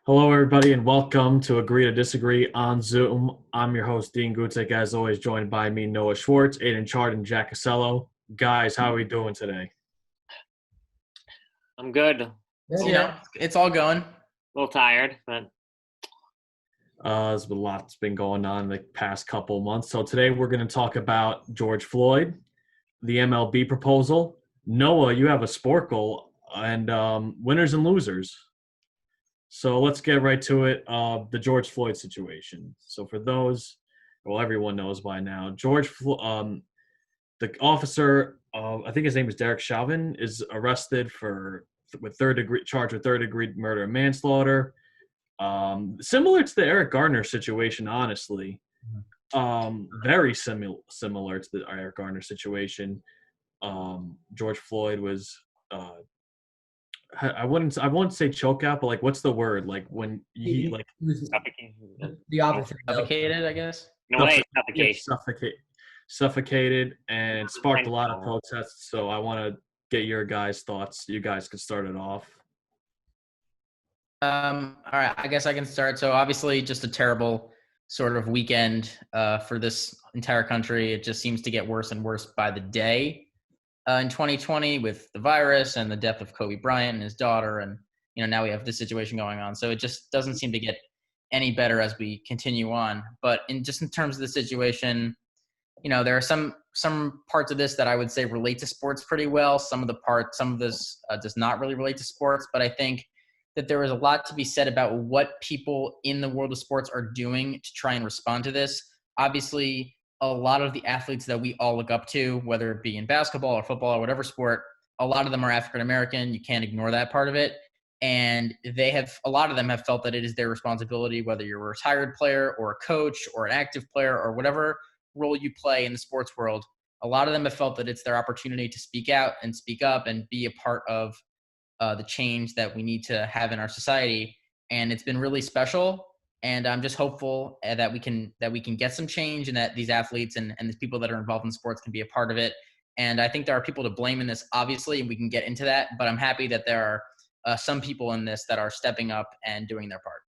Hello, everybody, and welcome to Agree to Disagree on Zoom. I'm your host, Dean Gutek, as always, joined by me, Noah Schwartz, Aidan Chard, and Jack Casello. Guys, how are we doing today? I'm good. It's all going. A little tired, but There's been a lot that's been going on in the past couple of months. So today we're going to talk about George Floyd, the MLB proposal. Noah, you have a Sporcle, and winners and losers. So let's get right to it. The George Floyd situation. So for those, well, everyone knows by now, the officer, I think his name is Derek Chauvin, is arrested charged with third-degree murder and manslaughter. Similar to the Eric Garner situation, honestly. Very similar to the Eric Garner situation. George Floyd was. I wouldn't say choke out, but like, what's the word? Like when he like The officer suffocated, I guess. no way, suffocation. Suffocated and sparked a lot of protests. So I want to get your guys' thoughts. You guys could start it off. All right, I guess I can start. So obviously, just a terrible sort of weekend for this entire country. It just seems to get worse and worse by the day. In 2020 with the virus and the death of Kobe Bryant and his daughter. And, now we have this situation going on. So it just doesn't seem to get any better as we continue on. But in terms of the situation, there are some parts of this that I would say relate to sports pretty well. Some of this does not really relate to sports. But I think that there is a lot to be said about what people in the world of sports are doing to try and respond to this. Obviously, a lot of the athletes that we all look up to, whether it be in basketball or football or whatever sport, a lot of them are African-American. You can't ignore that part of it. And a lot of them have felt that it is their responsibility, whether you're a retired player or a coach or an active player or whatever role you play in the sports world. A lot of them have felt that it's their opportunity to speak out and speak up and be a part of the change that we need to have in our society. And it's been really special. And I'm just hopeful that we can get some change and that these athletes and these people that are involved in sports can be a part of it. And I think there are people to blame in this, obviously, and we can get into that. But I'm happy that there are some people in this that are stepping up and doing their part.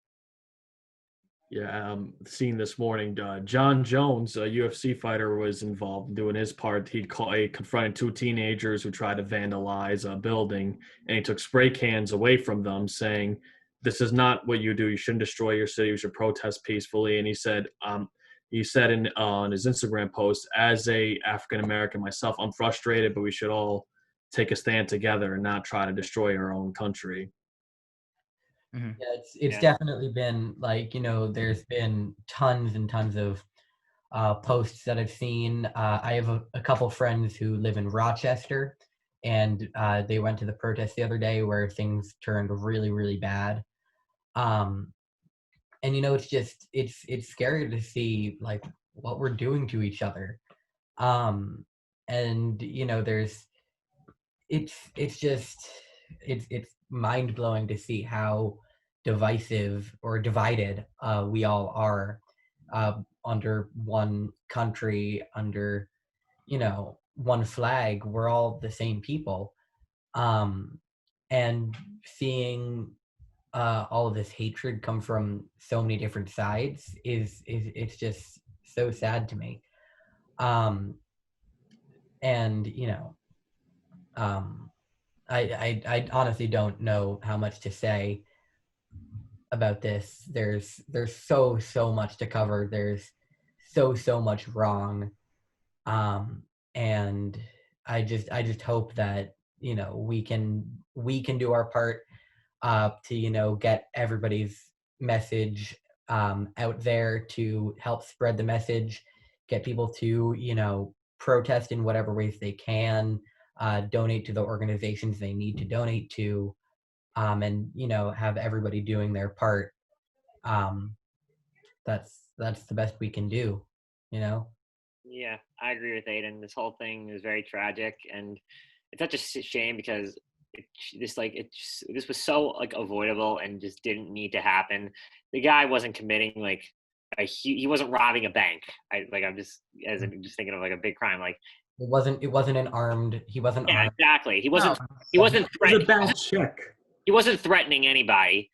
Yeah, seen this morning, John Jones, a UFC fighter, was involved in doing his part. He confronted two teenagers who tried to vandalize a building, and he took spray cans away from them, saying, "This is not what you do. You shouldn't destroy your city. You should protest peacefully." And he said on his Instagram post, "As a African American myself, I'm frustrated, but we should all take a stand together and not try to destroy our own country." Mm-hmm. Yeah, it's definitely been there's been tons and tons of posts that I've seen. I have a couple friends who live in Rochester, and they went to the protest the other day where things turned really, really bad. And it's scary to see like what we're doing to each other. It's mind blowing to see how divisive or divided we all are under one country, under one flag. We're all the same people, and seeing all of this hatred come from so many different sides is it's just so sad to me. I honestly don't know how much to say about this. There's so much to cover. There's so much wrong, and I just hope that we can do our part to get everybody's message out there, to help spread the message, get people to protest in whatever ways they can, donate to the organizations they need to donate to, and have everybody doing their part. That's the best we can do. Yeah, I agree with Aidan. This whole thing is very tragic, and it's such a shame because this was so avoidable and just didn't need to happen. The guy wasn't committing he wasn't robbing a bank. I'm just thinking of a big crime. It wasn't an armed. He wasn't. Yeah, armed. Exactly. He wasn't. He wasn't threatening. It was a bad check. He wasn't threatening anybody.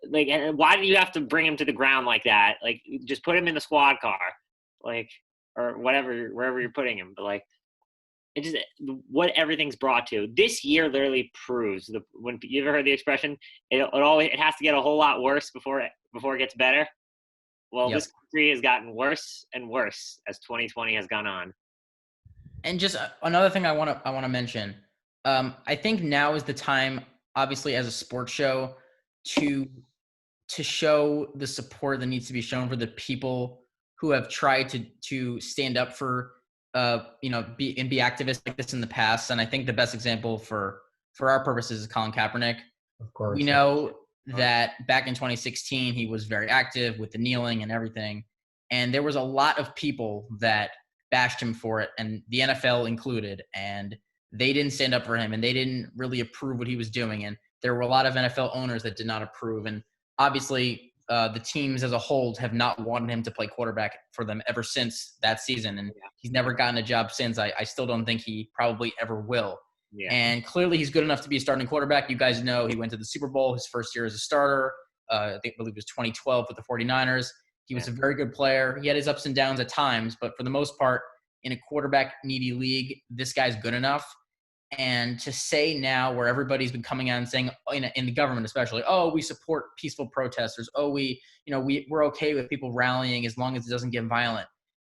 like, and why do you have to bring him to the ground like that? Like, just put him in the squad car, like, or whatever, wherever you're putting him. But like, it just what everything's brought to this year literally proves when you ever heard the expression, it has to get a whole lot worse before it gets better. Well, Yep. This country has gotten worse and worse as 2020 has gone on. And just another thing I want to mention. I think now is the time, obviously, as a sports show, to show the support that needs to be shown for the people who have tried to stand up for be activists like this in the past. And I think the best example for our purposes is Colin Kaepernick. Of course. We know that back in 2016 he was very active with the kneeling and everything, and there was a lot of people that bashed him for it, and the NFL included, and they didn't stand up for him, and they didn't really approve what he was doing, and there were a lot of NFL owners that did not approve, and obviously the teams as a whole have not wanted him to play quarterback for them ever since that season, and he's never gotten a job since. I still don't think he probably ever will. Yeah. And clearly he's good enough to be a starting quarterback. You guys know he went to the Super Bowl his first year as a starter. I believe it was 2012 with the 49ers. He was a very good player. He had his ups and downs at times, but for the most part, in a quarterback-needy league, this guy's good enough. And to say now, where everybody's been coming out and saying, in the government especially, oh, we support peaceful protesters. Oh, we're okay with people rallying as long as it doesn't get violent.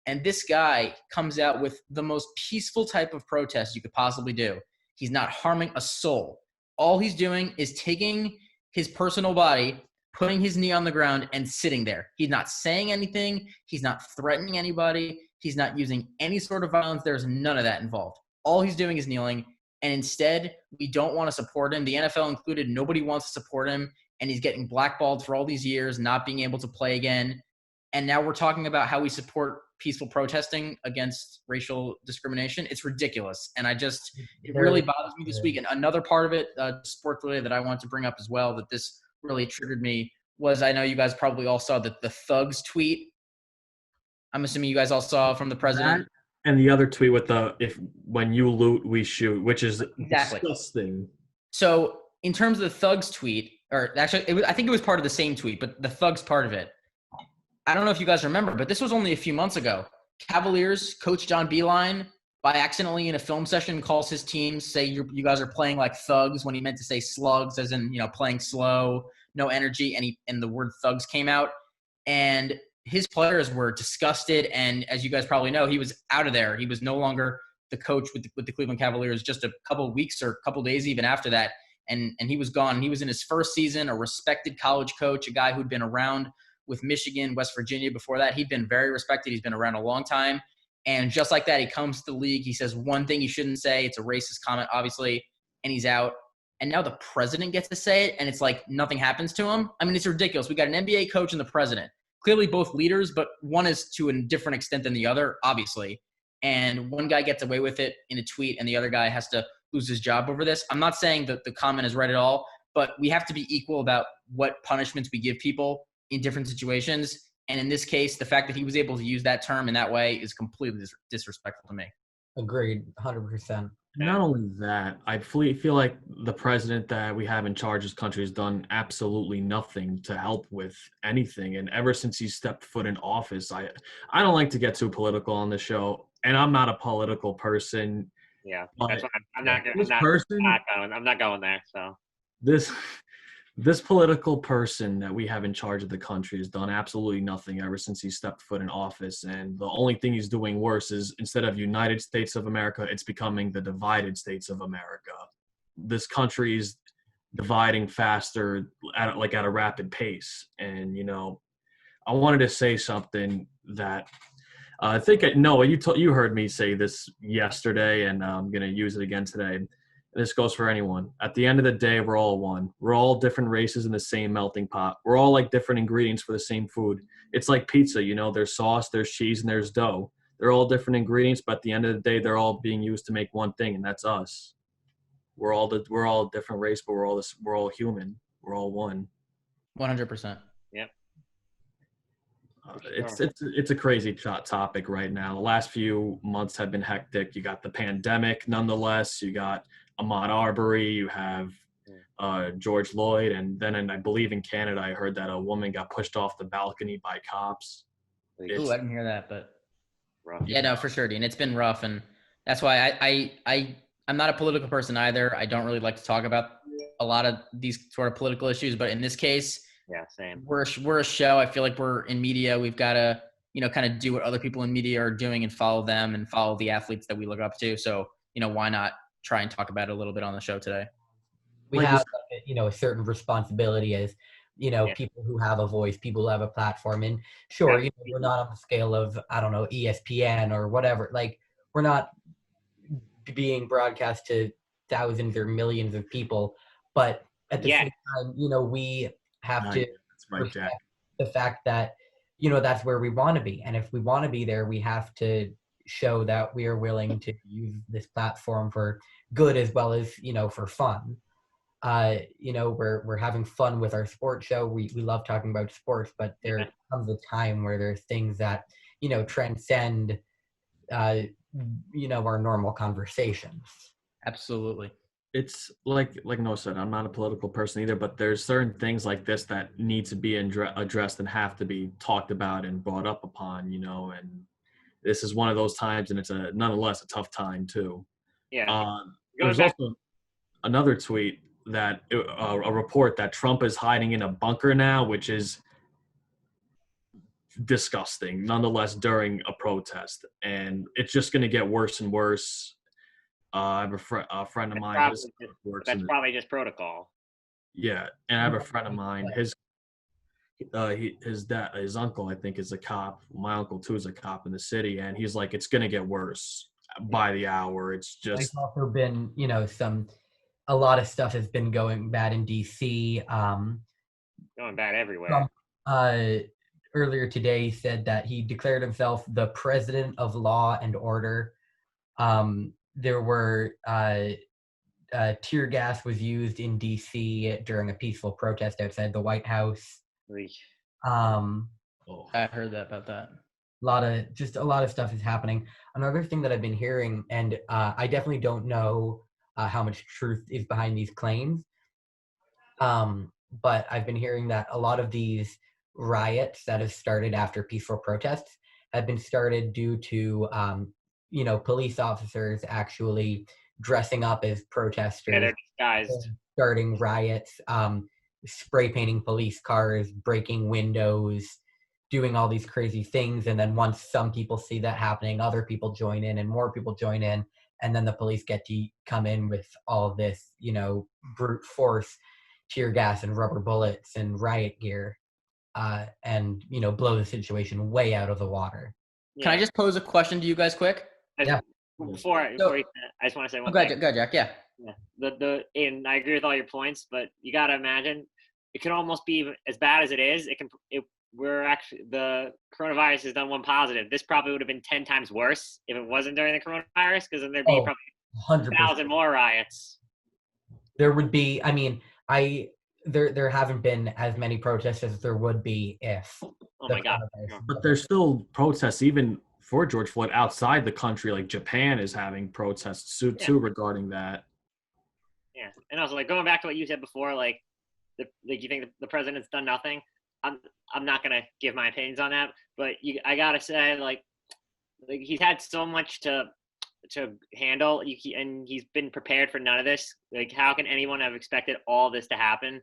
And this guy comes out with the most peaceful type of protest you could possibly do. He's not harming a soul. All he's doing is taking his personal body, putting his knee on the ground, and sitting there. He's not saying anything. He's not threatening anybody. He's not using any sort of violence. There's none of that involved. All he's doing is kneeling. And instead, we don't want to support him. The NFL included, nobody wants to support him. And he's getting blackballed for all these years, not being able to play again. And now we're talking about how we support peaceful protesting against racial discrimination. It's ridiculous. And it really bothers me this week. And another part of it, sports related, that I want to bring up as well, that this really triggered me, was I know you guys probably all saw the thugs tweet. I'm assuming you guys all saw from the president. And the other tweet with when you loot, we shoot, which is exactly disgusting. So in terms of the thugs tweet, or actually, I think it was part of the same tweet, but the thugs part of it, I don't know if you guys remember, but this was only a few months ago. Cavaliers coach John Beilein, by accidentally in a film session, calls his team, say you guys are playing like thugs, when he meant to say slugs, as in playing slow, no energy, and the word thugs came out, and his players were disgusted. And as you guys probably know, he was out of there. He was no longer the coach with the Cleveland Cavaliers just a couple of weeks or a couple of days even after that, and he was gone. He was in his first season, a respected college coach, a guy who'd been around with Michigan, West Virginia before that. He'd been very respected. He's been around a long time. And just like that, he comes to the league. He says one thing you shouldn't say. It's a racist comment, obviously, and he's out. And now the president gets to say it, and it's like nothing happens to him. I mean, it's ridiculous. We got an NBA coach and the president. Clearly both leaders, but one is to a different extent than the other, obviously. And one guy gets away with it in a tweet, and the other guy has to lose his job over this. I'm not saying that the comment is right at all, but we have to be equal about what punishments we give people in different situations. And in this case, the fact that he was able to use that term in that way is completely disrespectful to me. Agreed, 100%. Not only that, I feel like the president that we have in charge of this country has done absolutely nothing to help with anything. And ever since he stepped foot in office, I don't like to get too political on the show, and I'm not a political person. Yeah, that's why I'm not going there. So this political person that we have in charge of the country has done absolutely nothing ever since he stepped foot in office. And the only thing he's doing worse is, instead of United States of America, it's becoming the divided States of America. This country is dividing faster at a rapid pace. And, I wanted to say something that I think Noah, you heard me say this yesterday, and I'm going to use it again today. This goes for anyone. At the end of the day, we're all one. We're all different races in the same melting pot. We're all like different ingredients for the same food. It's like pizza, there's sauce, there's cheese, and there's dough. They're all different ingredients, but at the end of the day, they're all being used to make one thing, and that's us. We're all a different race, but we're all human. We're all one. 100%. Yep. It's a crazy topic right now. The last few months have been hectic. You got the pandemic, nonetheless. You got Ahmaud Arbery. You have George Floyd, and then I believe in Canada, I heard that a woman got pushed off the balcony by cops. Ooh, I didn't hear that, but Rough. yeah, no, for sure, Dean. It's been rough, and that's why I'm not a political person either. I don't really like to talk about a lot of these sort of political issues, but in this case, Yeah, same. we're a show. I feel like we're in media. We've got to, kind of do what other people in media are doing and follow them and follow the athletes that we look up to. So, why not try and talk about it a little bit on the show today? We have, a certain responsibility as, Yeah. people who have a voice, people who have a platform. And sure, we're not on the scale of, I don't know, ESPN or whatever. Like, we're not being broadcast to thousands or millions of people. But at the same time, we have to respect the fact that, that's where we want to be. And if we want to be there, we have to show that we are willing to use this platform for good as well as, for fun. We're having fun with our sports show. We love talking about sports, but there comes a time where there's things that, transcend, our normal conversations. Absolutely. It's like Noah said, I'm not a political person either, but there's certain things like this that need to be addressed and have to be talked about and brought up upon, and this is one of those times, and it's nonetheless a tough time too. Yeah. There's also another tweet that a report that Trump is hiding in a bunker now, which is disgusting nonetheless during a protest, and it's just going to get worse and worse. I have a friend of mine. That's probably just protocol. Yeah, and I have a friend of mine. His uncle, I think, is a cop. My uncle too is a cop in the city, and he's like, it's going to get worse by the hour. It's just. There's also been, a lot of stuff has been going bad in DC. Going bad everywhere. Earlier today said that he declared himself the president of law and order. There were tear gas was used in DC during a peaceful protest outside the White House. I heard about that. A lot of stuff is happening. Another thing that I've been hearing, and I definitely don't know how much truth is behind these claims, but I've been hearing that a lot of these riots that have started after peaceful protests have been started due to police officers actually dressing up as protesters. Yeah, they're disguised. Starting riots, spray painting police cars, breaking windows, doing all these crazy things. And then once some people see that happening, other people join in and more people join in. And then the police get to come in with all this, brute force, tear gas and rubber bullets and riot gear, and, blow the situation way out of the water. Yeah. Can I just pose a question to you guys quick? Yeah. Before I just want to say one thing. Go ahead, Jack. Yeah. And I agree with all your points, but you got to imagine it could almost be as bad as it is. The coronavirus has done one positive. This probably would have been 10 times worse if it wasn't during the coronavirus, because then there'd be probably 1,000 more riots. There would be. I mean, there haven't been as many protests as there would be if. Oh my God! But there's still protests even for George Floyd outside the country. Like Japan is having protests too regarding that. Yeah, and also going back to what you said before, you think the president's done nothing. I'm not gonna give my opinions on that, but I gotta say, he's had so much to handle, and he's been prepared for none of this. How can anyone have expected all this to happen?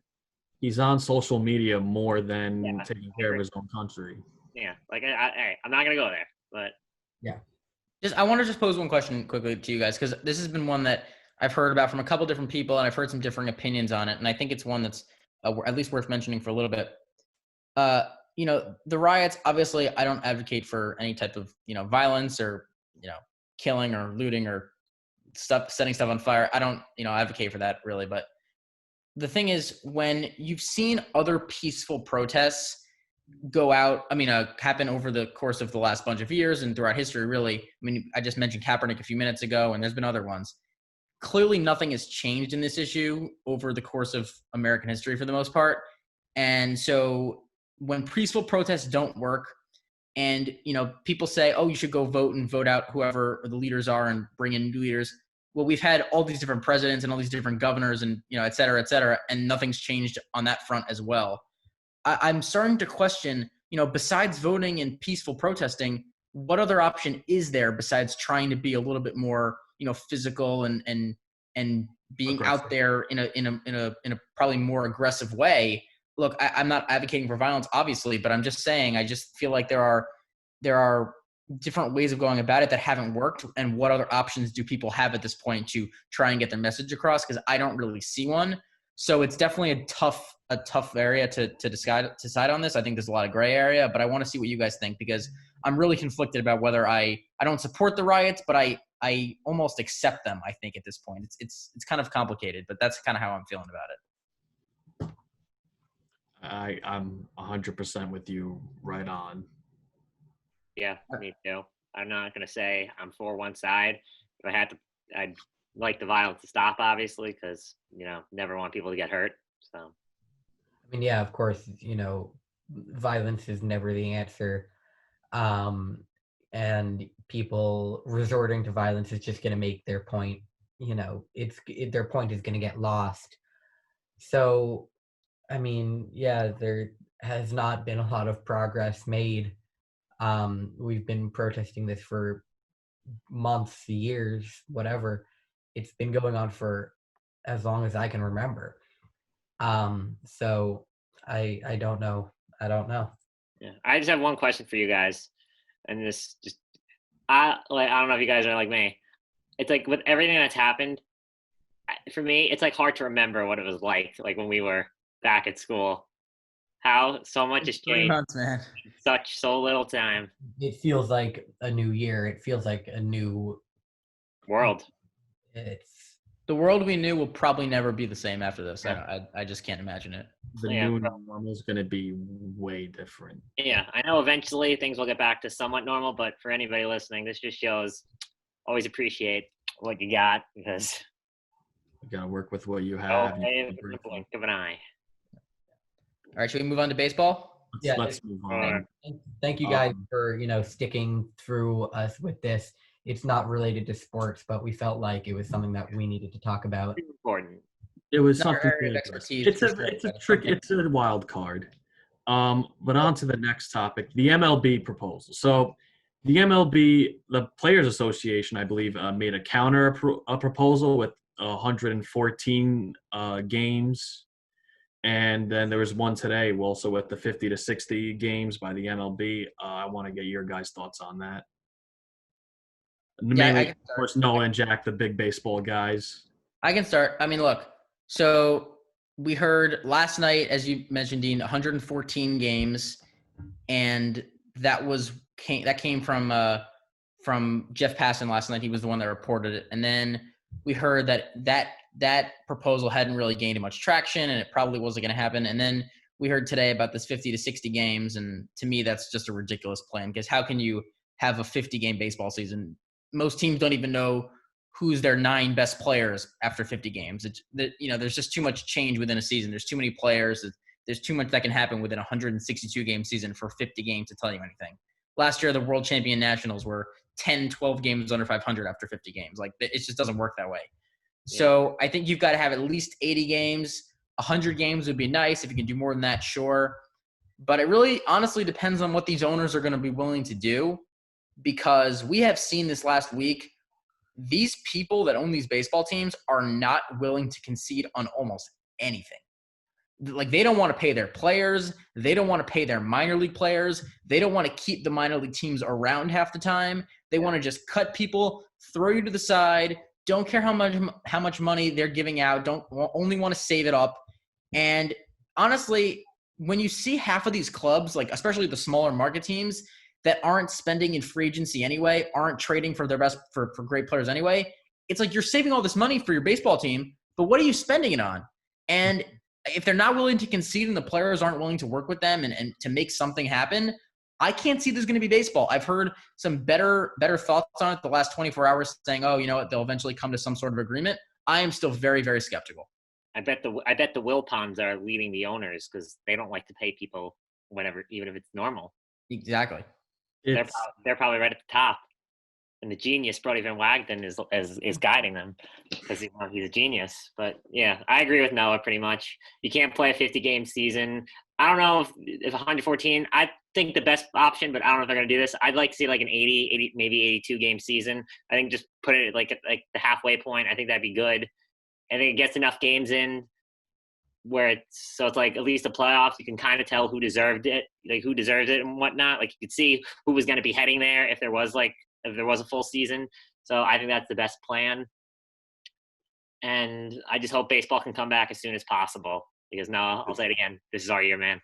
He's on social media more than taking care of his own country. Yeah, I'm not gonna go there, but yeah. I want to pose one question quickly to you guys, because this has been one that I've heard about from a couple different people, and I've heard some different opinions on it, and I think it's one that's at least worth mentioning for a little bit. The riots, obviously, I don't advocate for any type of, violence or, killing or looting or setting stuff on fire. I don't, advocate for that really. But the thing is, when you've seen other peaceful protests go out, happen over the course of the last bunch of years and throughout history, really, I just mentioned Kaepernick a few minutes ago, and there's been other ones. Clearly, nothing has changed in this issue over the course of American history for the most part. And so when peaceful protests don't work, and people say, oh, you should go vote and vote out whoever the leaders are and bring in new leaders, well, we've had all these different presidents and all these different governors and, et cetera, and nothing's changed on that front as well. I'm starting to question, besides voting and peaceful protesting, what other option is there besides trying to be a little bit more, physical and being Aggressive. out there in a probably more aggressive way? Look, I'm not advocating for violence, obviously, but I'm just saying, I just feel like there are different ways of going about it that haven't worked. And what other options do people have at this point to try and get their message across? Because I don't really see one. So it's definitely a tough area to decide on this. I think there's a lot of gray area, but I want to see what you guys think, because I'm really conflicted about whether I don't support the riots, but I almost accept them. I think at this point it's kind of complicated, but that's kind of how I'm feeling about it. I'm 100% with you, right on. Yeah, me too. I'm not going to say I'm for one side. If I had to, I'd like the violence to stop, obviously, because, never want people to get hurt. So, I mean, yeah, of course, violence is never the answer. And people resorting to violence is just going to make their point, their point is going to get lost. So, I mean, yeah, there has not been a lot of progress made. We've been protesting this for months, years, whatever. It's been going on for as long as I can remember. So I don't know. yeah, I just have one question for you guys, and this just I don't know if you guys are like me. It's like with everything that's happened, for me, it's like hard to remember what it was like when we were back at school. How so much has 3 changed months, man. in so little time. It feels like a new year. It feels like a new World. It's The world we knew will probably never be the same after this. I just can't imagine it. The Yeah. new normal is going to be way different. Yeah, I know eventually things will get back to somewhat normal, but for anybody listening, this just shows always appreciate what you got, because You got to work with what you have. in the blink of an eye. All right, should we move on to baseball? Yeah. Let's move on. Thank you guys for sticking through us with this. It's not related to sports, but we felt like it was something that we needed to talk about. It's important. It was Not our something. area of expertise, It's for a sure, it's a but trick. something. It's a wild card. But on to the next topic, the MLB proposal. So, the MLB, the Players Association, I believe, made a counter proposal with 114 games, and then there was one today, also with the 50 to 60 games by the MLB. I want to get your guys' thoughts on that. Yeah, I Mainly, can of start. course, Noah and Jack, the big baseball guys. I can start. I mean, look, so we heard last night, as you mentioned, Dean, 114 games, and that came from Jeff Passan last night. He was the one that reported it, and then we heard that proposal hadn't really gained much traction, and it probably wasn't going to happen. And then we heard today about this 50 to 60 games, and to me, that's just a ridiculous plan, because how can you have a 50-game baseball season? Most teams don't even know who's their 9 best players after 50 games. There's just too much change within a season. There's too many players. There's too much that can happen within a 162-game season for 50 games to tell you anything. Last year, the world champion Nationals were 10, 12 games under 500 after 50 games. It just doesn't work that way. Yeah. So I think you've got to have at least 80 games. 100 games would be nice. If you can do more than that, sure. But it really honestly depends on what these owners are going to be willing to do, because we have seen this last week. These people that own these baseball teams are not willing to concede on almost anything. They don't want to pay their players. They don't want to pay their minor league players. They don't want to keep the minor league teams around half the time. They want to just cut people, throw you to the side, don't care how much money they're giving out, only want to save it up. And honestly, when you see half of these clubs, especially the smaller market teams, that aren't spending in free agency anyway, aren't trading for their best for great players anyway, it's like you're saving all this money for your baseball team, but what are you spending it on? And if they're not willing to concede and the players aren't willing to work with them and to make something happen, I can't see there's going to be baseball. I've heard some better thoughts on it the last 24 hours saying, oh, you know what, they'll eventually come to some sort of agreement. I am still very, very skeptical. I bet the Wilpons are leading the owners because they don't like to pay people whenever, even if it's normal. Exactly. They're probably right at the top. and the genius Brody Van Wagenen is guiding them because he's a genius. But yeah, I agree with Noah pretty much. You can't play a 50-game season. I don't know if 114. I think the best option, but I don't know if they're going to do this. I'd like to see like an 80, maybe 82 game season. I think just put it like the halfway point. I think that'd be good. I think it gets enough games in where it's like at least the playoffs. You can kind of tell who deserved it, like who deserves it and whatnot. Like you could see who was going to be heading there if there was a full season. So I think that's the best plan. And I just hope baseball can come back as soon as possible because now I'll say it again. This is our year, man.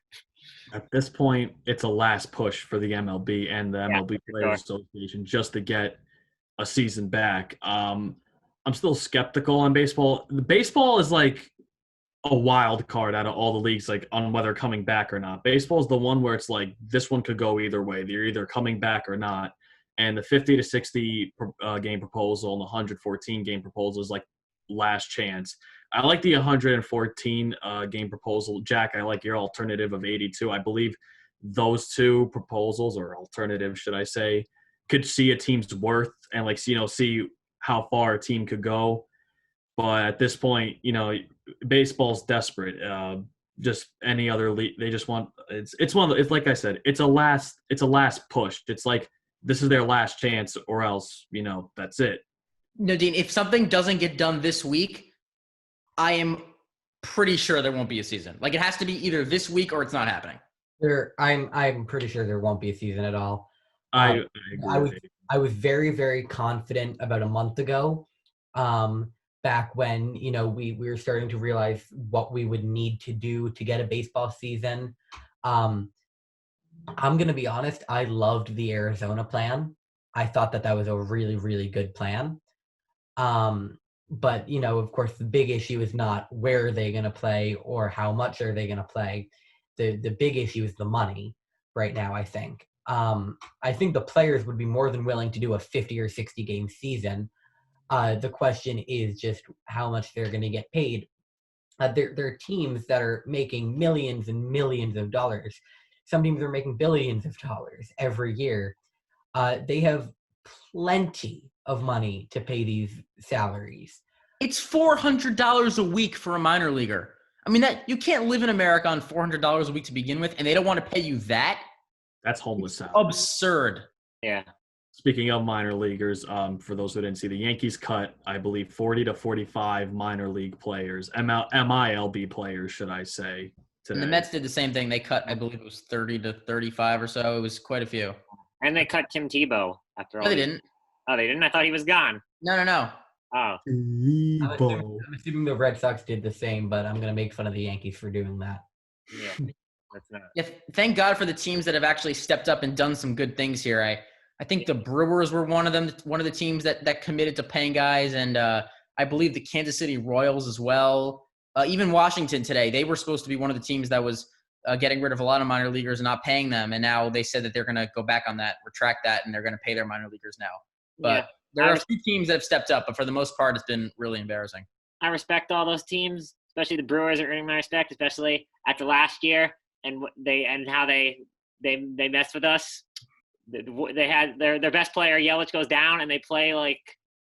At this point, it's a last push for the MLB and the MLB Players Association just to get a season back. I'm still skeptical on baseball. The baseball is like a wild card out of all the leagues, like on whether coming back or not. Baseball is the one where it's like this one could go either way. They're either coming back or not. And the 50 to 60 game proposal and the 114 game proposal is like last chance. I like the 114 game proposal. Jack, I like your alternative of 82. I believe those two proposals, or alternatives, should I say, could see a team's worth and like, see how far a team could go. But at this point, baseball's desperate. Just any other league, they just want it's one of the, it's like I said, it's a last push. It's like this is their last chance, or else that's it. No, Dean, if something doesn't get done this week, I am pretty sure there won't be a season. Like it has to be either this week or it's not happening. I'm pretty sure there won't be a season at all. I was very, very confident about a month ago, back when we were starting to realize what we would need to do to get a baseball season. I'm gonna be honest, I loved the Arizona plan. I thought that was a really, really good plan. But of course, the big issue is not where are they going to play or how much are they going to play. The big issue is the money right now, I think. I think the players would be more than willing to do a 50 or 60 game season. The question is just how much they're going to get paid. There are teams that are making millions and millions of dollars. Some teams are making billions of dollars every year. They have plenty of money to pay these salaries. It's $400 a week for a minor leaguer. I mean, that you can't live in America on $400 a week to begin with, and they don't want to pay you that. That's homeless salary. Absurd. Yeah. Speaking of minor leaguers, for those who didn't see, the Yankees cut, I believe, 40 to 45 minor league players, MILB players, should I say, today. And the Mets did the same thing. They cut, I believe it was 30 to 35 or so. It was quite a few. And they cut Tim Tebow after all. No, they didn't. Oh, they didn't? I thought he was gone. No. Oh. I'm assuming the Red Sox did the same, but I'm going to make fun of the Yankees for doing that. Yeah. That's not. Yeah, thank God for the teams that have actually stepped up and done some good things here. I think the Brewers were one of the teams that committed to paying guys, and I believe the Kansas City Royals as well. Even Washington today, they were supposed to be one of the teams that was getting rid of a lot of minor leaguers and not paying them, and now they said that they're going to go back on that, retract that, and they're going to pay their minor leaguers now. But there are a few teams that have stepped up, but for the most part, it's been really embarrassing. I respect all those teams, especially the Brewers are earning my respect, especially after last year and how they messed with us. They had their best player Yelich goes down, and they play like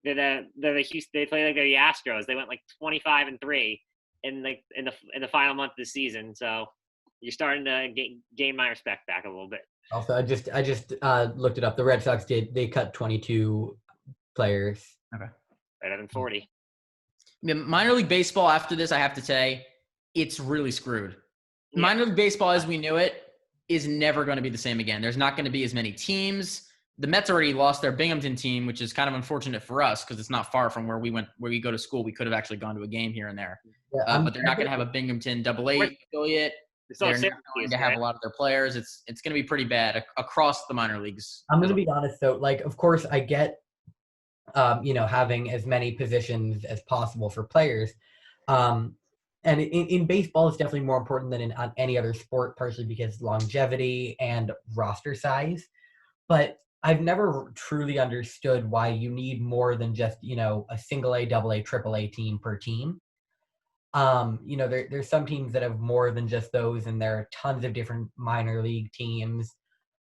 they're the Houston. They play like they're the Astros. They went like 25-3 in the final month of the season. So you're starting to gain my respect back a little bit. Also, I just looked it up. The Red Sox they cut 22 players. Okay, Better than 40. Minor league baseball after this, I have to say, it's really screwed. Yeah. Minor league baseball as we knew it is never going to be the same again. There's not going to be as many teams. The Mets already lost their Binghamton team, which is kind of unfortunate for us because it's not far from where we go to school. We could have actually gone to a game here and there. Yeah, but they're not going to have a Binghamton AA affiliate. They're not going to have a lot of their players. It's going to be pretty bad across the minor leagues. I'm going to be honest though. Like, of course, I get, having as many positions as possible for players. And in baseball, it's definitely more important than in any other sport, partially because longevity and roster size. But I've never truly understood why you need more than just, a single A, double A, triple A team per team. There's some teams that have more than just those, and there are tons of different minor league teams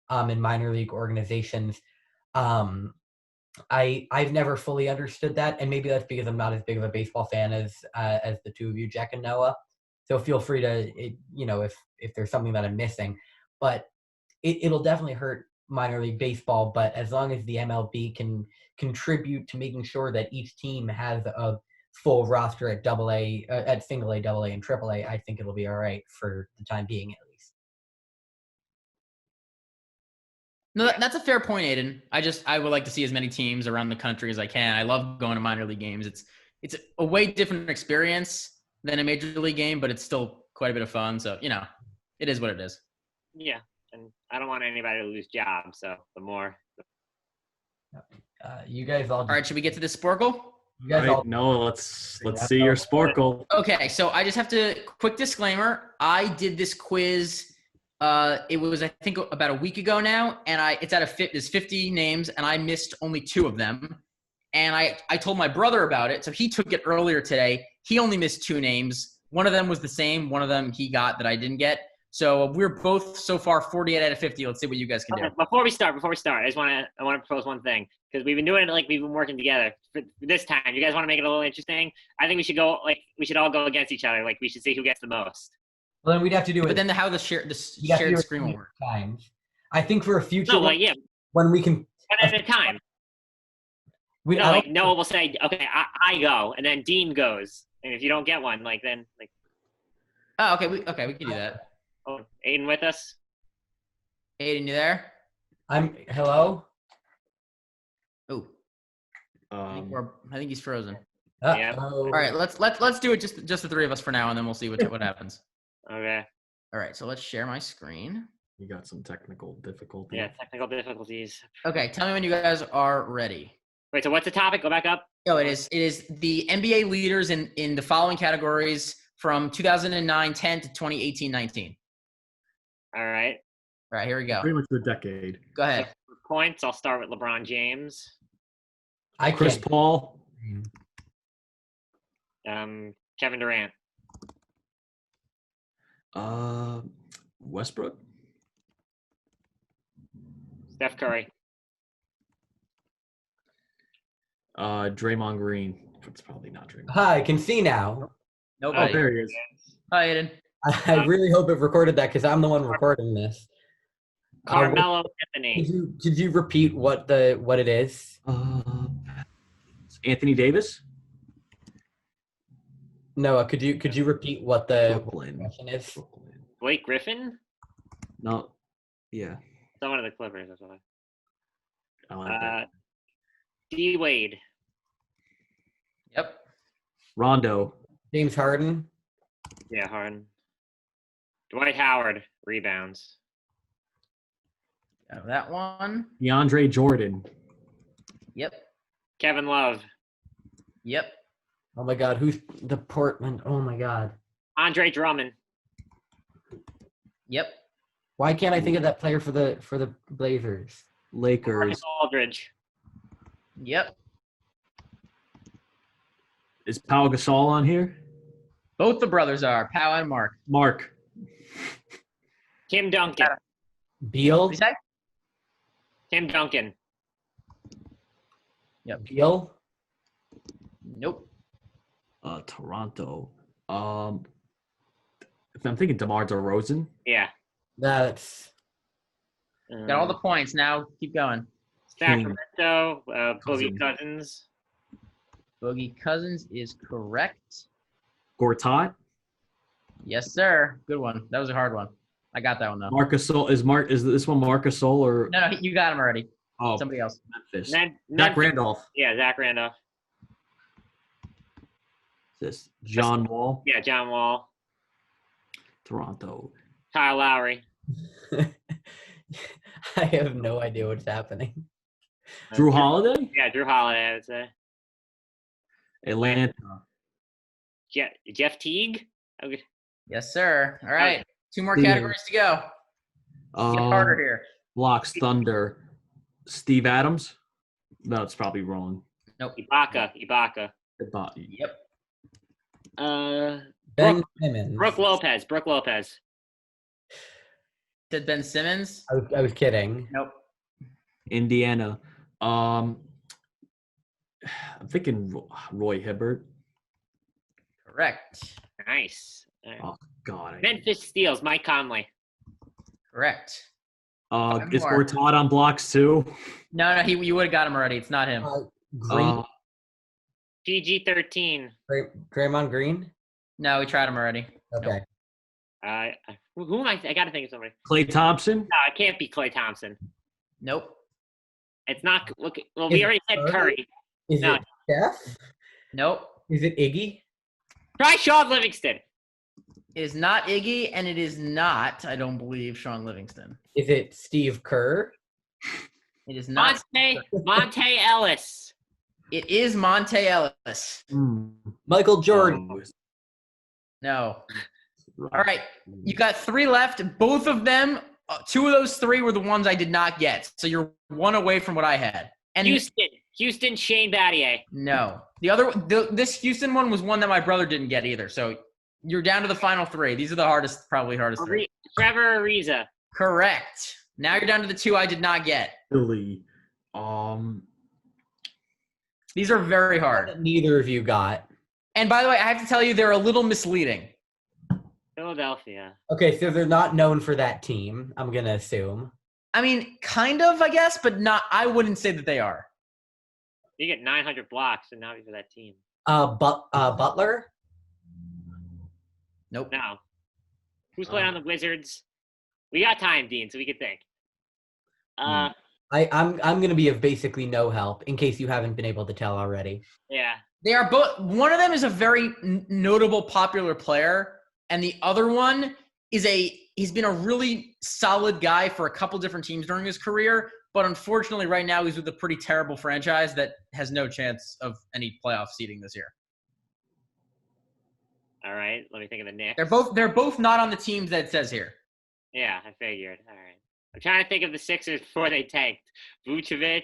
and minor league organizations. I've never fully understood that, and maybe that's because I'm not as big of a baseball fan as the two of you, Jack and Noah. So feel free to, if there's something that I'm missing, but it'll definitely hurt minor league baseball. But as long as the MLB can contribute to making sure that each team has a full roster at AA, at single A, AA, and AAA, I think it'll be all right for the time being, at least. No, that's a fair point, Aidan. I would like to see as many teams around the country as I can. I love going to minor league games. It's a way different experience than a major league game, but it's still quite a bit of fun. So, it is what it is. Yeah, and I don't want anybody to lose jobs, so the more. You guys all. All right, should we get to this Sporcle? You guys All all. right, Noah, let's see your Sporcle. Okay, so I just have to quick disclaimer. I did this quiz. It was, I think, about a week ago now, and there's 50 names, and I missed only 2 of them. And I told my brother about it, so he took it earlier today. He only missed 2 names. One of them was the same. One of them he got that I didn't get. So we're both so far 48 out of 50. Let's see what you guys can do. Before we start, I want to propose one thing, because we've been doing it like we've been working together. For this time, you guys want to make it a little interesting? I think we should all go against each other. Like, we should see who gets the most. Well, then we'd have to do it. But then how the shared screen will work. Times. I think for a future when we can. One at a time. Noah will say, okay, I go, and then Dean goes. And if you don't get one, then. Oh, okay. We can do that. Oh, Aidan with us? Aidan, you there? Hello? Oh. I think he's frozen. Yeah. All right, let's do it just the 3 of us for now, and then we'll see what happens. Okay. All right, so let's share my screen. You got some technical difficulties. Yeah, technical difficulties. Okay, tell me when you guys are ready. Wait, so what's the topic? Go back up. Oh, it is the NBA leaders in the following categories from 2009-10 to 2018-19. All right. All right, here we go. Pretty much the decade. Go ahead. So for points, I'll start with LeBron James. Chris Paul. Kevin Durant. Westbrook. Steph Curry. Draymond Green. It's probably not Draymond. Hi, I can see now. Nobody. Oh, there he is. Hi, Aidan. I really hope it recorded that because I'm the one recording this. Carmelo Anthony. Could you repeat what it is? Anthony Davis. Noah, could you repeat what the Brooklyn. question is? Brooklyn. Blake Griffin. No. Yeah. Someone of the Clippers. That's what I like that. D Wade. Yep. Rondo. James Harden. Yeah, Harden. Dwight Howard. Rebounds. Got that one. DeAndre Jordan. Yep. Kevin Love. Yep. Oh my God, who's the Portland? Oh my God. Andre Drummond. Yep. Why can't I think of that player for the Blazers? Lakers. Marcus Aldridge. Yep. Is Pau Gasol on here? Both the brothers are Pau and Mark. Mark. Tim Duncan. Beal. What did you say? Tim Duncan. Yep. Beal. Nope. Toronto. I'm thinking DeMar DeRozan. Yeah. That's Got all the points. Now keep going. Sacramento. Boogie Cousins. Boogie Cousins is correct. Gortat. Yes, sir. Good one. That was a hard one. I got that one though. Marcus Sol. Is this one Marcus Sol or No, you got him already. oh Somebody else. Memphis? Zach Zach Randolph. Yeah, Zach Randolph. This John Wall. Yeah, John Wall. Toronto. Kyle Lowry. I have no idea what's happening. Drew Holiday. Yeah, Drew Holiday, I would say. Atlanta. Jeff Teague. Okay. Yes, sir. All right. 2 more categories to go. Get harder here. Blocks Thunder. Steve Adams. No, it's probably wrong. Nope. Ibaka. Yep. Ben Simmons. Brooke Lopez. Said Ben Simmons. I was kidding. Nope. Indiana. I'm thinking Roy Hibbert. Correct. Nice. All right. Oh God. Memphis Steals, Mike Conley. Correct. Is more. Gortat on blocks too? No, you would have got him already. It's not him. Green. PG-13. Draymond Green. No, we tried him already. Okay. Who am I? I got to think of somebody. Klay Thompson. No, it can't be Klay Thompson. Nope. It's not. Look, well, we already said Curry. Is No. it Steph? Nope. Is it Iggy? Try Sean Livingston. It is not Iggy, and it is not, I don't believe, Sean Livingston. Is it Steve Kerr? It is not. Monte Ellis. It is Monte Ellis. Michael Jordan. No. All right. You got 3 left. Both of them, 2 of those 3 were the ones I did not get. So you're 1 away from what I had. And Houston, Shane Battier. No. This Houston one was one that my brother didn't get either. So you're down to the final 3. These are probably hardest 3. Trevor Ariza. Correct. Now you're down to the 2 I did not get. Billy. These are very hard. Neither of you got. And by the way, I have to tell you, they're a little misleading. Philadelphia. Okay, so they're not known for that team, I'm going to assume. I mean, kind of, I guess, but not. I wouldn't say that they are. You get 900 blocks and not for that team. Butler? Nope. No. Who's playing on the Wizards? We got time, Dean, so we can think. I'm going to be of basically no help in case you haven't been able to tell already. Yeah. They are both. One of them is a very notable, popular player, and the other one is he's been a really solid guy for a couple different teams during his career, but unfortunately right now he's with a pretty terrible franchise that has no chance of any playoff seeding this year. All right. Let me think of the Knicks. They're both not on the teams that it says here. Yeah, I figured. All right. I'm trying to think of the Sixers before they tanked. Vucevic,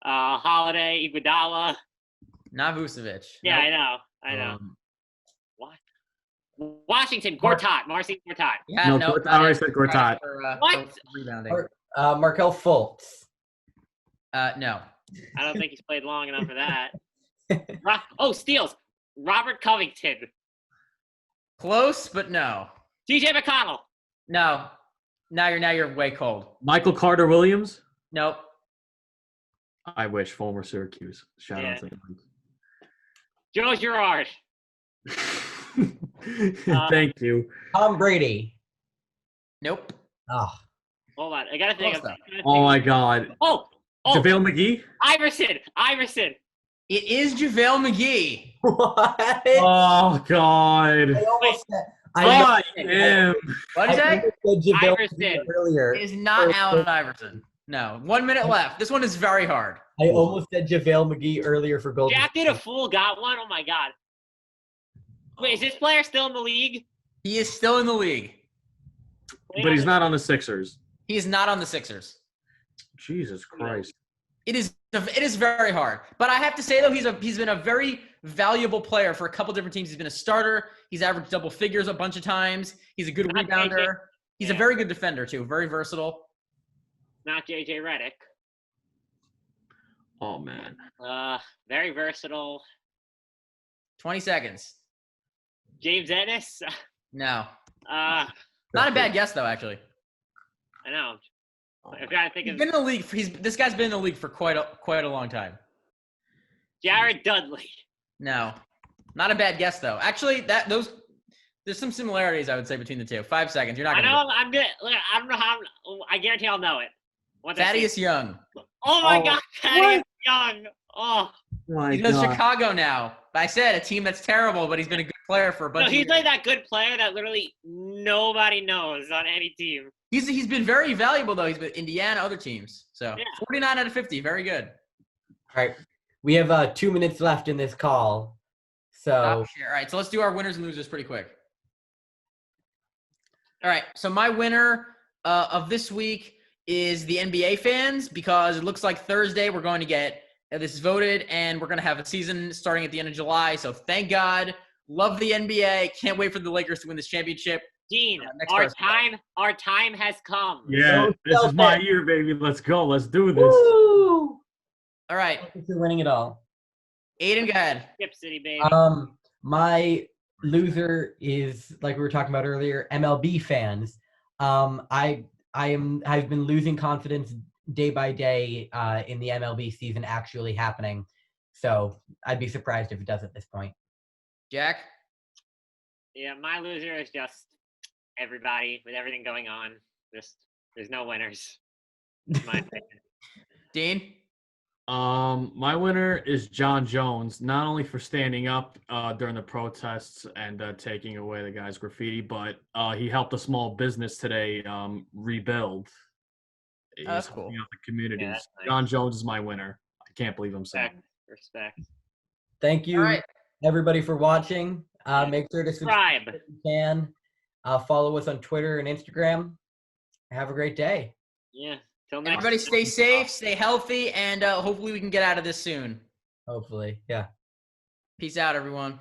Holiday, Iguodala. Not Vucevic. Yeah, Nope. I know. What? Washington, Gortat, Marcin Gortat. Yeah, no, I already said Gortat. What? For rebounding. Markelle Fultz. No. I don't think he's played long enough for that. Steals. Robert Covington. Close, but no. DJ McConnell. No. Now you're way cold. Michael Carter Williams. Nope. I wish, former Syracuse. Shout out to him. Joe Girard. Thank you. Tom Brady. Nope. Oh. Hold on. I got to think. Oh, my God. Oh. JaVale McGee? Iverson. It is JaVale McGee. What? Oh, God. I almost said, I am. What did you say? Iverson. Earlier. It is not Allen Iverson. No. 1 minute left. This one is very hard. I almost said JaVale McGee earlier for Golden Jack did a fool, got one. Oh, my God. Wait, is this player still in the league? He is still in the league. But he's not on the Sixers. He is not on the Sixers. Jesus Christ. It is very hard. But I have to say, though, he's been a very valuable player for a couple different teams. He's been a starter. He's averaged double figures a bunch of times. He's a good rebounder. He's a very good defender, too. Very versatile. Not J.J. Redick. Oh, man. Very versatile. 20 seconds. James Ennis. No. Not a bad guess, though, actually. I know. I've got to think He's been in the league. This guy's been in the league for quite a long time. Jared Dudley. No. Not a bad guess, though. Actually, there's some similarities, I would say, between the two. 5 seconds. You're not going to I'm good. Look, I don't know how. I guarantee I'll know it. Thaddeus Young. Oh, my God. Thaddeus Young. Oh. He goes to Chicago now. I said a team that's terrible, but he's been a good player for a bunch of years. He's like that good player that literally nobody knows on any team. He's been very valuable, though. He's been Indiana, other teams. So 49 out of 50. Very good. All right. We have 2 minutes left in this call. So All right. So let's do our winners and losers pretty quick. All right. So my winner of this week is the NBA fans, because it looks like Thursday we're going to get this voted, and we're going to have a season starting at the end of July. So thank God. Love the NBA. Can't wait for the Lakers to win this championship. Dean, our time has come. Yeah, this is my year, baby. Let's go. Let's do this. Woo! All right. You're winning it all. Aiden, go ahead. Skip City, baby. My loser is, like we were talking about earlier, MLB fans. I've been losing confidence day by day in the MLB season actually happening. So I'd be surprised if it does at this point. Jack? Yeah, my loser is just everybody with everything going on. Just there's no winners. In my opinion. Dean? My winner is John Jones, not only for standing up during the protests and taking away the guy's graffiti, but he helped a small business today rebuild. He's that's helping cool. out the communities. that's nice. John Jones is my winner. I can't believe I'm saying. Respect. Thank you, All right. everybody, for watching. Yeah. Make sure to subscribe Subscribe. if you can. Follow us on Twitter and Instagram. Have a great day. Yeah. Till next Everybody time. stay safe, stay healthy, and hopefully we can get out of this soon. Hopefully, yeah. Peace out, everyone.